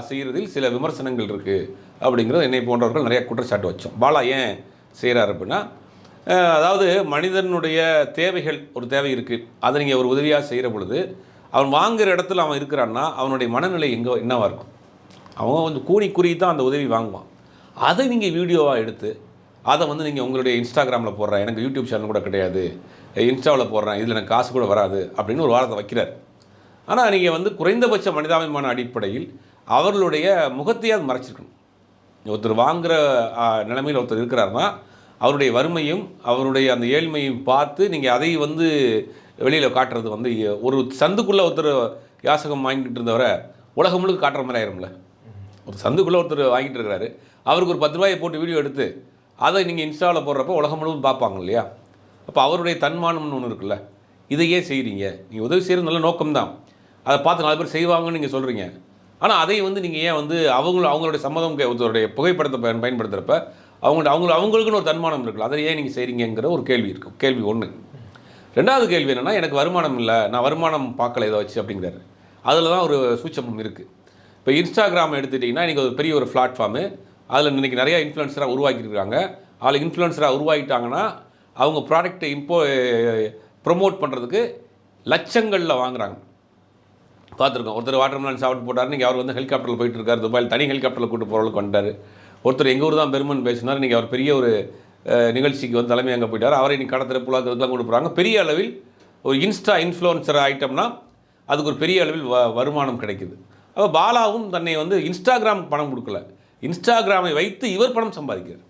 செய்கிறதில் சில விமர்சனங்கள் இருக்குது அப்படிங்கிறது என்னை போன்றவர்கள் நிறைய குற்றச்சாட்டு வச்சோம். பாலா ஏன் செய்கிறார் அப்படின்னா, அதாவது மனிதனுடைய தேவைகள் ஒரு தேவை இருக்குது, அதை நீங்கள் ஒரு உதவியாக செய்கிற பொழுது அவன் வாங்குகிற இடத்துல அவன் இருக்கிறான்னா அவனுடைய மனநிலை என்னவாக இருக்கும்? அவன் கொஞ்சம் கூனி குறி தான் அந்த உதவி வாங்குவான். அதை நீங்கள் வீடியோவாக எடுத்து அதை நீங்கள் உங்களுடைய இன்ஸ்டாகிராமில் போடுறேன், எனக்கு யூடியூப் சேனல் கூட கிடையாது, இன்ஸ்டாவில் போடுறேன், இதில் எனக்கு காசு கூட வராது அப்படின்னு ஒரு வாரத்தை வைக்கிறார். ஆனால் நீங்கள் குறைந்தபட்ச மனிதாபிமான அடிப்படையில் அவர்களுடைய முகத்தையே அது மறைச்சிருக்கணும். ஒருத்தர் வாங்குகிற நிலைமையில் ஒருத்தர் இருக்கிறாருன்னா அவருடைய வறுமையும் அவருடைய அந்த ஏழ்மையும் பார்த்து நீங்கள் அதை வெளியில் காட்டுறது ஒரு சந்துக்குள்ளே ஒருத்தர் யாசகம் வாங்கிட்டு இருந்தவரை உலகம் முழுக்க காட்டுற மாதிரி ஆயிரும்ல. ஒரு சந்துக்குள்ளே ஒருத்தர் வாங்கிட்டு இருக்கிறாரு, அவருக்கு ஒரு 10 ரூபாயை போட்டு வீடியோ எடுத்து அதை நீங்கள் இன்ஸ்டாவில் போடுறப்போ உலகம் முழுவதும் பார்ப்பாங்க இல்லையா? அப்போ அவருடைய தன்மானம்னு ஒன்று இருக்குல்ல, இதையே செய்கிறீங்க. நீங்கள் உதவி செய்கிறது நல்ல நோக்கம்தான், அதை பார்த்து 4 பேர் செய்வாங்கன்னு நீங்கள் சொல்கிறீங்க. ஆனால் அதை நீங்கள் ஏன் அவங்களுடைய சம்மதம் ஒருத்தருடைய புகைப்படத்தை பயன்படுத்துகிறப்ப அவங்களுக்குன்னு ஒரு தன்மானம் இருக்குல்ல, அதை ஏன் நீங்கள் செய்கிறீங்கிற ஒரு கேள்வி இருக்குது. கேள்வி 1. 2வது கேள்வி என்னென்னா, எனக்கு வருமானம் இல்லை, நான் வருமானம் பார்க்கல இதை வச்சு அப்படிங்கிறாரு. அதில் தான் ஒரு சூட்சமம் இருக்குது. இப்போ இன்ஸ்டாகிராம் எடுத்துட்டிங்கன்னா இன்றைக்கி ஒரு பெரிய ஒரு பிளாட்ஃபார்மு, அதில் இன்றைக்கி நிறையா இன்ஃப்ளூயன்சராக உருவாக்கியிருக்காங்க. அதில் இன்ஃப்ளூயன்சராக உருவாக்கிட்டாங்கன்னா அவங்க ப்ராடக்ட்டை ப்ரொமோட் பண்ணுறதுக்கு லட்சங்களில் வாங்குகிறாங்க. பார்த்துருக்கோம். ஒருத்தர் வாட்டர்மெலன் சாப்பிட்டு போட்டார், நீங்கள் அவர் ஹெலிகாப்டரில் போயிட்டு இருக்கார், துபாயில் தனி ஹெலிகாப்டரில் கூட்டு போகிறவங்களுக்கு வந்துட்டார். ஒருத்தர் எங்கள் ஊர் தான் பெருமன் பேசினார், நீங்கள் அவர் பெரிய ஒரு நிகழ்ச்சிக்கு தலைமை அங்கே போயிட்டார், அவரை நீங்கள் கடத்திர புலாக்கிறதுலாம் கொண்டு போகிறாங்க. பெரிய அளவில் ஒரு இன்ஃப்ளூயன்சர் ஆகிட்டோம்னா அதுக்கு ஒரு பெரிய அளவில் வருமானம் கிடைக்குது. அப்போ பாலாவும் தன்னை இன்ஸ்டாகிராம் பணம் கொடுக்கல, இன்ஸ்டாகிராமை வைத்து இவர் பணம் சம்பாதிக்கிறார்.